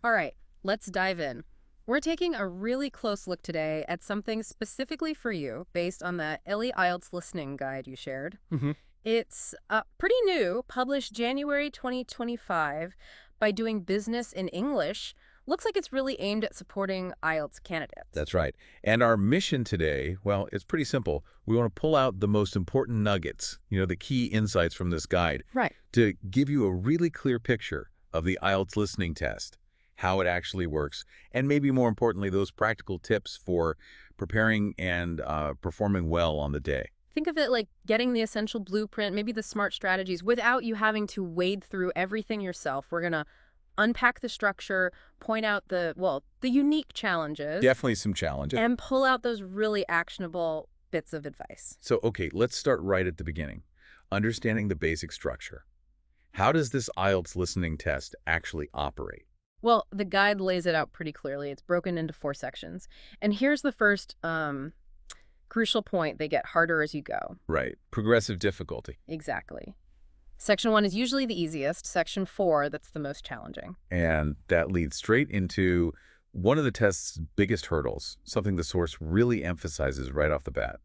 All right, let's dive in. We're taking a really close look today at something specifically for you based on the Ellie IELTS listening guide you shared. Hmm. It's pretty new, published January 2025 by Doing Business in English. Looks like it's really aimed at supporting IELTS candidates. That's right. And our mission today, well, it's pretty simple. We want to pull out the most important nuggets, the key insights from this guide Right. to give you a really clear picture of the IELTS listening test, how it actually works, and maybe more importantly, those practical tips for preparing and performing well on the day. Think of it like getting the essential blueprint, maybe the smart strategies, without you having to wade through everything yourself. We're going to unpack the structure, point out the unique challenges, Definitely some challenges. and pull out those really actionable bits of advice. So, okay, let's start right at the beginning. Understanding the basic structure. How does this IELTS listening test actually operate? Well, the guide lays it out pretty clearly. It's broken into 4 sections. And here's the first crucial point. They get harder as you go. Right. Progressive difficulty. Exactly. Section 1 is usually the easiest. Section 4, that's the most challenging. And that leads straight into one of the test's biggest hurdles, something the source really emphasizes right off the bat.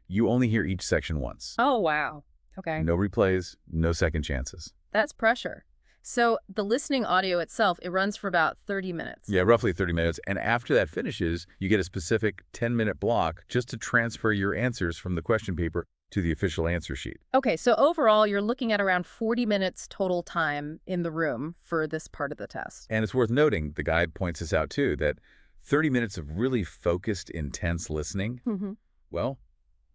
You only hear each section once. Oh, wow. Okay. No replays, no second chances. That's pressure. So the listening audio itself, it runs for about 30 minutes. Yeah, roughly 30 minutes. And after that finishes, you get a specific 10-minute block just to transfer your answers from the question paper to the official answer sheet. Okay, so overall, you're looking at around 40 minutes total time in the room for this part of the test. And it's worth noting, the guide points this out too, that 30 minutes of really focused, intense listening, Mm-hmm. well,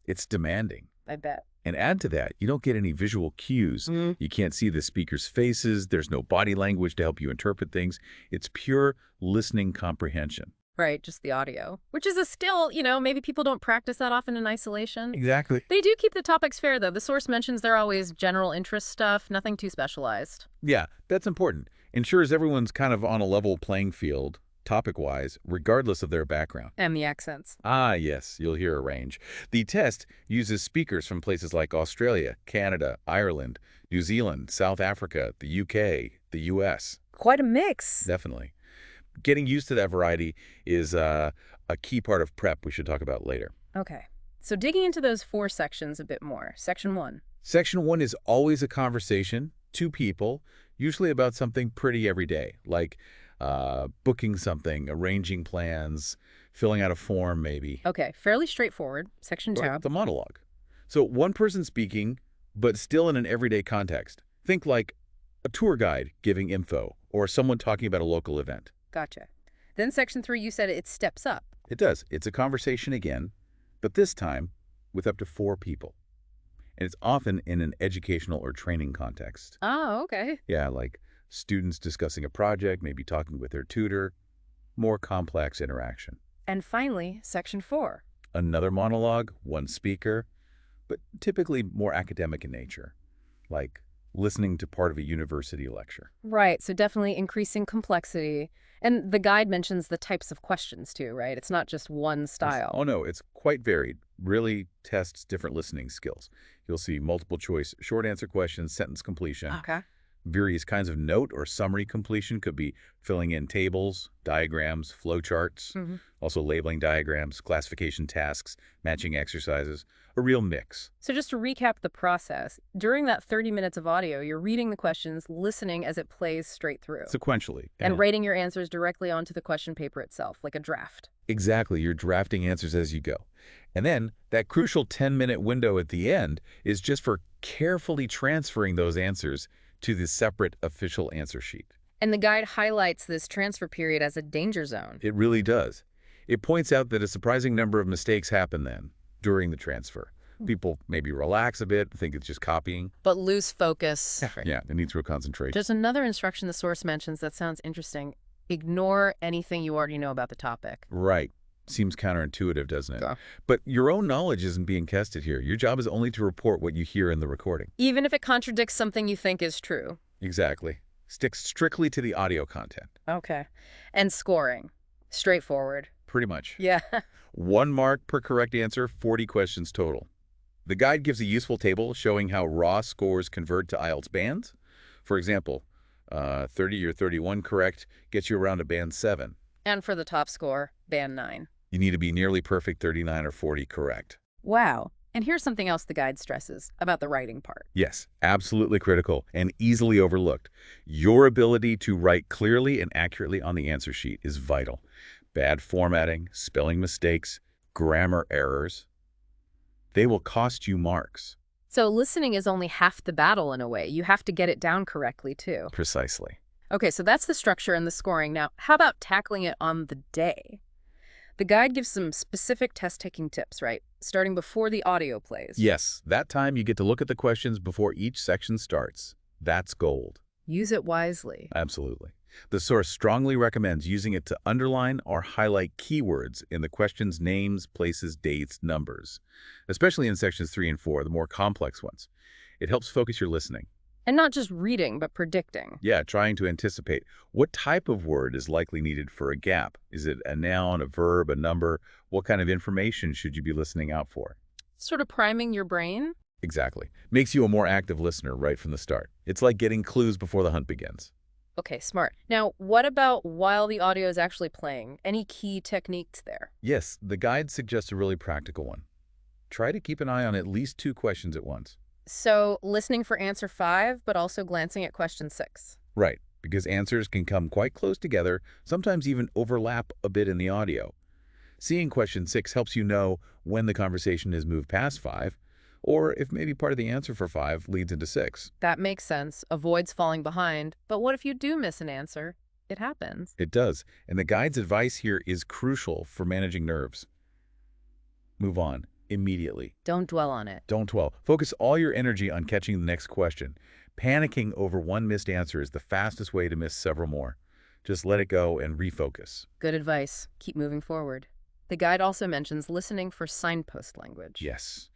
it's demanding. I bet. And add to that, you don't get any visual cues. Mm. You can't see the speaker's faces. There's no body language to help you interpret things. It's pure listening comprehension. Right, just the audio, which is a skill, maybe people don't practice that often in isolation. Exactly. They do keep the topics fair, though. The source mentions they're always general interest stuff, nothing too specialized. Yeah, that's important. Ensures everyone's kind of on a level playing field, topic-wise, regardless of their background. And the accents. Ah, yes, you'll hear a range. The test uses speakers from places like Australia, Canada, Ireland, New Zealand, South Africa, the UK, the US. Quite a mix. Definitely. Getting used to that variety is a key part of prep we should talk about later. Okay, so digging into those 4 sections a bit more. Section 1. Section 1 is always a conversation, two people, usually about something pretty everyday, like booking something, arranging plans, filling out a form maybe. Okay, fairly straightforward. Section 2. Right, the monologue. So one person speaking, but still in an everyday context. Think like a tour guide giving info or someone talking about a local event. Gotcha. Then section 3, you said it steps up. It does. It's a conversation again, but this time with up to 4 people. And it's often in an educational or training context. Oh, okay. Yeah, like students discussing a project, maybe talking with their tutor, more complex interaction. And finally, section 4. Another monologue, one speaker, but typically more academic in nature, like listening to part of a university lecture. Right, so definitely increasing complexity. And the guide mentions the types of questions too, right? It's not just one style. Oh no, it's quite varied. Really tests different listening skills. You'll see multiple choice, short answer questions, sentence completion. Okay. Various kinds of note or summary completion could be filling in tables, diagrams, flowcharts, Mm-hmm. also labeling diagrams, classification tasks, matching exercises, a real mix. So just to recap the process, during that 30 minutes of audio, you're reading the questions, listening as it plays straight through, Sequentially. and writing your answers directly onto the question paper itself, like a draft. Exactly, you're drafting answers as you go. And then that crucial 10-minute window at the end is just for carefully transferring those answers to the separate official answer sheet. And the guide highlights this transfer period as a danger zone. It really does. It points out that a surprising number of mistakes happen then, during the transfer. People maybe relax a bit, think it's just copying. But lose focus. Yeah, it needs real concentration. There's another instruction the source mentions that sounds interesting. Ignore anything you already know about the topic. Right. Seems counterintuitive, doesn't it? Okay. But your own knowledge isn't being tested here. Your job is only to report what you hear in the recording. Even if it contradicts something you think is true. Exactly. Stick strictly to the audio content. Okay. And scoring. Straightforward. Pretty much. Yeah. 1 mark per correct answer, 40 questions total. The guide gives a useful table showing how raw scores convert to IELTS bands. For example, 30 or 31 correct gets you around a band 7. And for the top score, band 9. You need to be nearly perfect 39 or 40 correct. Wow. And here's something else the guide stresses about the writing part. Yes, absolutely critical and easily overlooked. Your ability to write clearly and accurately on the answer sheet is vital. Bad formatting, spelling mistakes, grammar errors, they will cost you marks. So listening is only half the battle in a way. You have to get it down correctly, too. Precisely. Okay, so that's the structure and the scoring. Now, how about tackling it on the day? The guide gives some specific test-taking tips, right? Starting before the audio plays. Yes, that time you get to look at the questions before each section starts. That's gold. Use it wisely. Absolutely. The source strongly recommends using it to underline or highlight keywords in the question's names, places, dates, numbers, especially in sections 3 and 4, the more complex ones. It helps focus your listening. And not just reading, but predicting. Yeah, trying to anticipate what type of word is likely needed for a gap. Is it a noun, a verb, a number? What kind of information should you be listening out for? Sort of priming your brain? Exactly. Makes you a more active listener right from the start. It's like getting clues before the hunt begins. Okay, smart. Now, what about while the audio is actually playing? Any key techniques there? Yes, the guide suggests a really practical one. Try to keep an eye on at least 2 questions at once. So, listening for answer 5, but also glancing at question 6. Right, because answers can come quite close together, sometimes even overlap a bit in the audio. Seeing question 6 helps you know when the conversation has moved past 5, or if maybe part of the answer for 5 leads into 6. That makes sense. Avoids falling behind. But what if you do miss an answer? It happens. It does, and the guide's advice here is crucial for managing nerves. Move on immediately. Don't dwell on it. Don't dwell. Focus all your energy on catching the next question. Panicking over one missed answer is the fastest way to miss several more. Just let it go and refocus. Good advice. Keep moving forward. The guide also mentions listening for signpost language. Yes.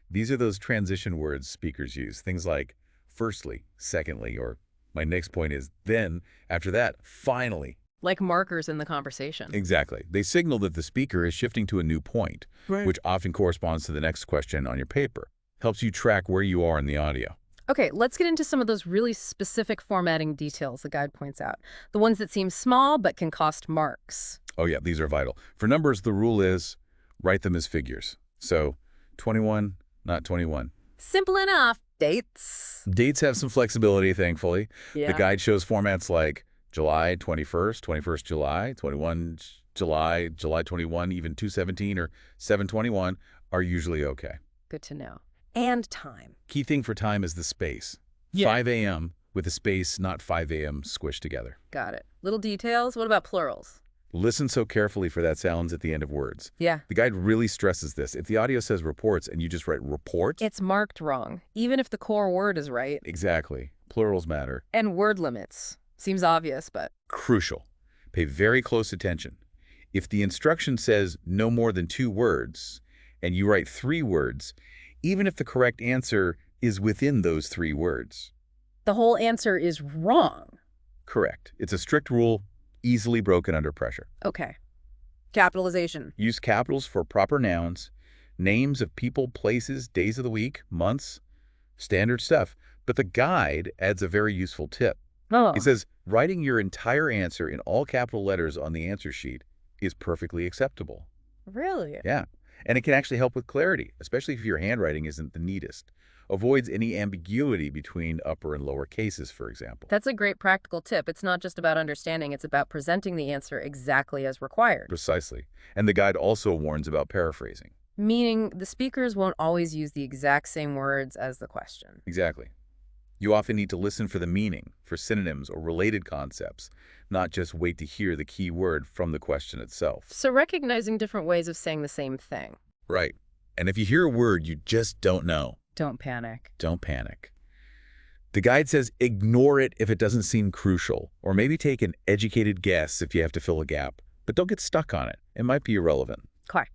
These are those transition words speakers use. Things like firstly, secondly, or my next point is then, after that, finally. Like markers in the conversation. Exactly. They signal that the speaker is shifting to a new point, Right. which often corresponds to the next question on your paper. Helps you track where you are in the audio. Okay, let's get into some of those really specific formatting details the guide points out. The ones that seem small but can cost marks. Oh yeah, these are vital. For numbers, the rule is write them as figures. So 21, not 21. Simple enough. Dates. Dates have some flexibility, thankfully. Yeah. The guide shows formats like July 21st, 21st July, 21 July, July 21, even 2/17 or 7/21 are usually okay. Good to know. And time. Key thing for time is the space. Yeah. 5 a.m. with a space, not 5 a.m. squished together. Got it. Little details. What about plurals? Listen so carefully for that sounds at the end of words. Yeah. The guide really stresses this. If the audio says reports and you just write report, It's marked wrong, even if the core word is right. exactly. Plurals matter. And word limits. Seems obvious, but Crucial. Pay very close attention. If the instruction says no more than 2 words and you write 3 words, even if the correct answer is within those 3 words. the whole answer is wrong. Correct. It's a strict rule, easily broken under pressure. Okay. Capitalization. Use capitals for proper nouns, names of people, places, days of the week, months, standard stuff. But the guide adds a very useful tip. Oh. It says, writing your entire answer in all capital letters on the answer sheet is perfectly acceptable. Really? Yeah, and it can actually help with clarity, especially if your handwriting isn't the neatest. Avoids any ambiguity between upper and lower cases, for example. That's a great practical tip. It's not just about understanding, it's about presenting the answer exactly as required. Precisely. And the guide also warns about paraphrasing. Meaning the speakers won't always use the exact same words as the question. Exactly. You often need to listen for the meaning, for synonyms or related concepts, not just wait to hear the key word from the question itself. So recognizing different ways of saying the same thing. Right. And if you hear a word you just don't know, Don't panic. don't panic. The guide says ignore it if it doesn't seem crucial, or maybe take an educated guess if you have to fill a gap. But don't get stuck on it. It might be irrelevant. Okay.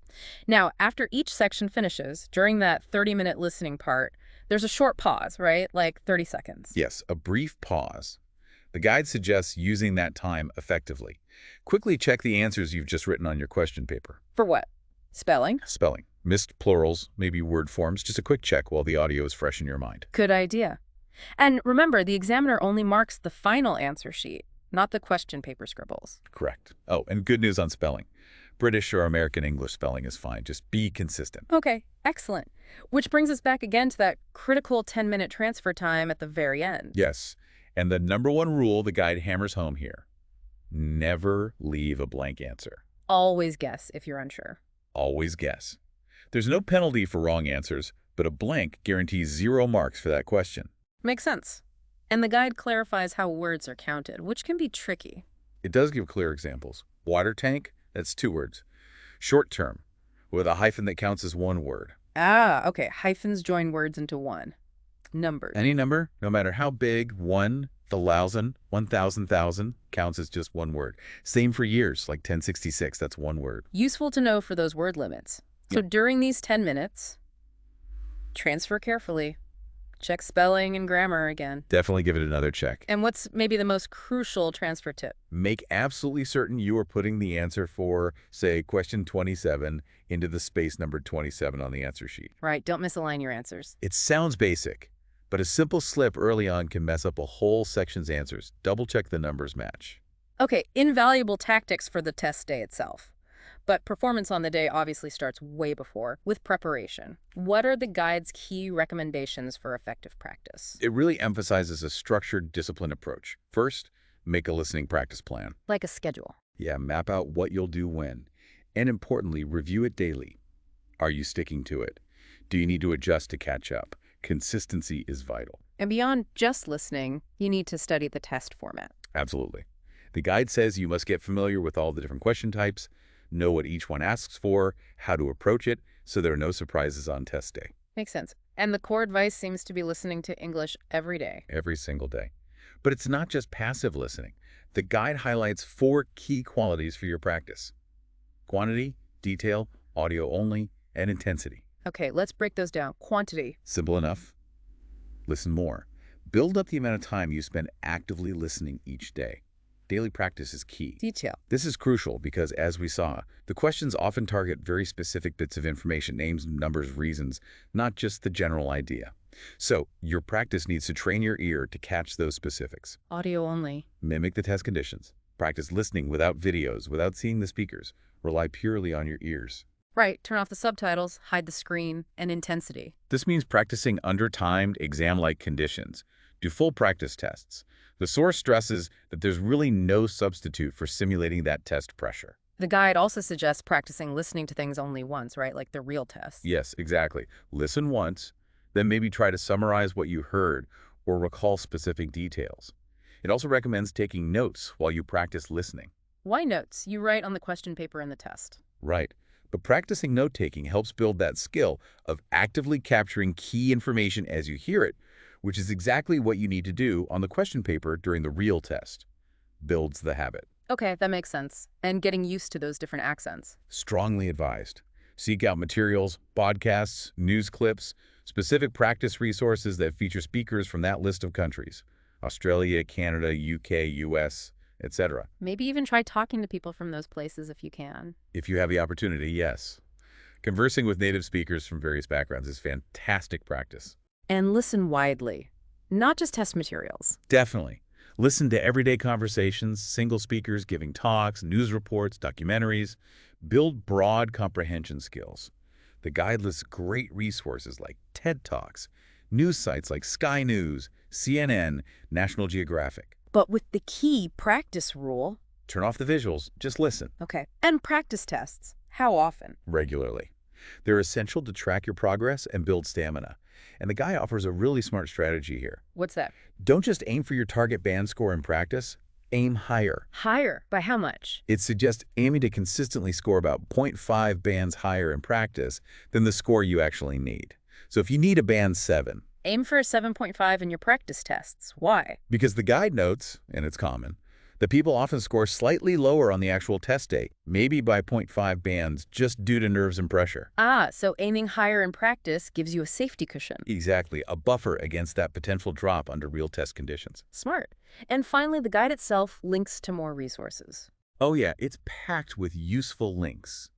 Now, after each section finishes, during that 30-minute listening part, there's a short pause, right? Like 30 seconds. Yes, a brief pause. The guide suggests using that time effectively. Quickly check the answers you've just written on your question paper. For what? Spelling? Spelling, missed plurals, maybe word forms, just a quick check while the audio is fresh in your mind. Good idea. And remember, the examiner only marks the final answer sheet, not the question paper scribbles. Correct. Oh, and good news on spelling. British or American English spelling is fine. Just be consistent. Okay, excellent. Which brings us back again to that critical 10-minute transfer time at the very end. Yes. And the number one rule the guide hammers home here: never leave a blank answer. Always guess if you're unsure. Always guess. There's no penalty for wrong answers, but a blank guarantees 0 marks for that question. Makes sense. And the guide clarifies how words are counted, which can be tricky. It does give clear examples. Water tank, that's 2 words. Short term, with a hyphen that counts as 1 word. Ah, okay. Hyphens join words into one. Numbers. Any number, no matter how big, 1, 1,000, 1,000, counts as just 1 word. Same for years, like 1066, that's 1 word. Useful to know for those word limits. So during these 10 minutes, transfer carefully. Check spelling and grammar again. Definitely give it another check. And what's maybe the most crucial transfer tip? Make absolutely certain you are putting the answer for, say, question 27 into the space numbered 27 on the answer sheet. Right, don't misalign your answers. It sounds basic, but a simple slip early on can mess up a whole section's answers. Double-check the numbers match. Okay, invaluable tactics for the test day itself. But performance on the day obviously starts way before, with preparation. What are the guide's key recommendations for effective practice? It really emphasizes a structured, disciplined approach. First, make a listening practice plan. Like a schedule. Yeah, map out what you'll do when. And importantly, review it daily. Are you sticking to it? Do you need to adjust to catch up? Consistency is vital. And beyond just listening, you need to study the test format. Absolutely. The guide says you must get familiar with all the different question types, know what each one asks for, how to approach it, so there are no surprises on test day. Makes sense. And the core advice seems to be listening to English every day. Every single day. But it's not just passive listening. The guide highlights 4 key qualities for your practice: quantity, detail, audio only, and intensity. Okay, let's break those down. Quantity. Simple enough. Listen more. Build up the amount of time you spend actively listening each day. Daily practice is key. Detail. This is crucial because, as we saw, the questions often target very specific bits of information, names, numbers, reasons, not just the general idea. So, your practice needs to train your ear to catch those specifics. Audio only. Mimic the test conditions. Practice listening without videos, without seeing the speakers. Rely purely on your ears. Right, turn off the subtitles, hide the screen, and intensity. This means practicing under timed, exam-like conditions. Do full practice tests. The source stresses that there's really no substitute for simulating that test pressure. The guide also suggests practicing listening to things only once, right? Like the real test. Yes, exactly. Listen once, then maybe try to summarize what you heard or recall specific details. It also recommends taking notes while you practice listening. Why notes? You write on the question paper in the test. Right. But practicing note-taking helps build that skill of actively capturing key information as you hear it, which is exactly what you need to do on the question paper during the real test. Builds the habit. Okay, that makes sense. And getting used to those different accents. Strongly advised. Seek out materials, podcasts, news clips, specific practice resources that feature speakers from that list of countries: Australia, Canada, UK, US, etc. Maybe even try talking to people from those places if you can. If you have the opportunity, yes. Conversing with native speakers from various backgrounds is fantastic practice. And listen widely, not just test materials. Definitely. Listen to everyday conversations, single speakers giving talks, news reports, documentaries. Build broad comprehension skills. The guide lists great resources like TED Talks, news sites like Sky News, CNN, National Geographic. But with the key practice rule. Turn off the visuals, just listen. Okay. And practice tests. How often? Regularly. They're essential to track your progress and build stamina. And the guy offers a really smart strategy here. What's that? Don't just aim for your target band score in practice. Aim higher. Higher? By how much? It suggests aiming to consistently score about 0.5 bands higher in practice than the score you actually need. So if you need a band 7, aim for a 7.5 in your practice tests. Why? Because the guide notes, and it's common, that people often score slightly lower on the actual test day, maybe by 0.5 bands, just due to nerves and pressure. Ah, so aiming higher in practice gives you a safety cushion. Exactly, a buffer against that potential drop under real test conditions. Smart. And finally, the guide itself links to more resources. Oh yeah, it's packed with useful links.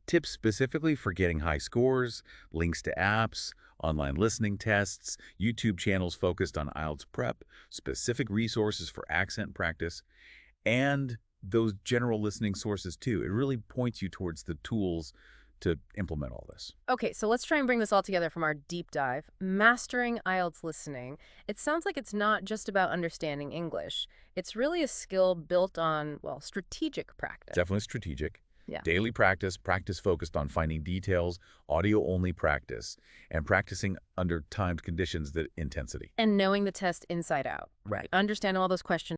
Tips specifically for getting high scores, links to apps, online listening tests, YouTube channels focused on IELTS prep, specific resources for accent practice, and those general listening sources too. It really points you towards the tools to implement all this. Okay, so let's try and bring this all together from our deep dive. Mastering IELTS listening. It sounds like it's not just about understanding English. It's really a skill built on, well, strategic practice. Definitely strategic. Yeah. Daily practice, practice focused on finding details, audio-only practice, and practicing under timed conditions that intensity. And knowing the test inside out. Right. Understanding all those questions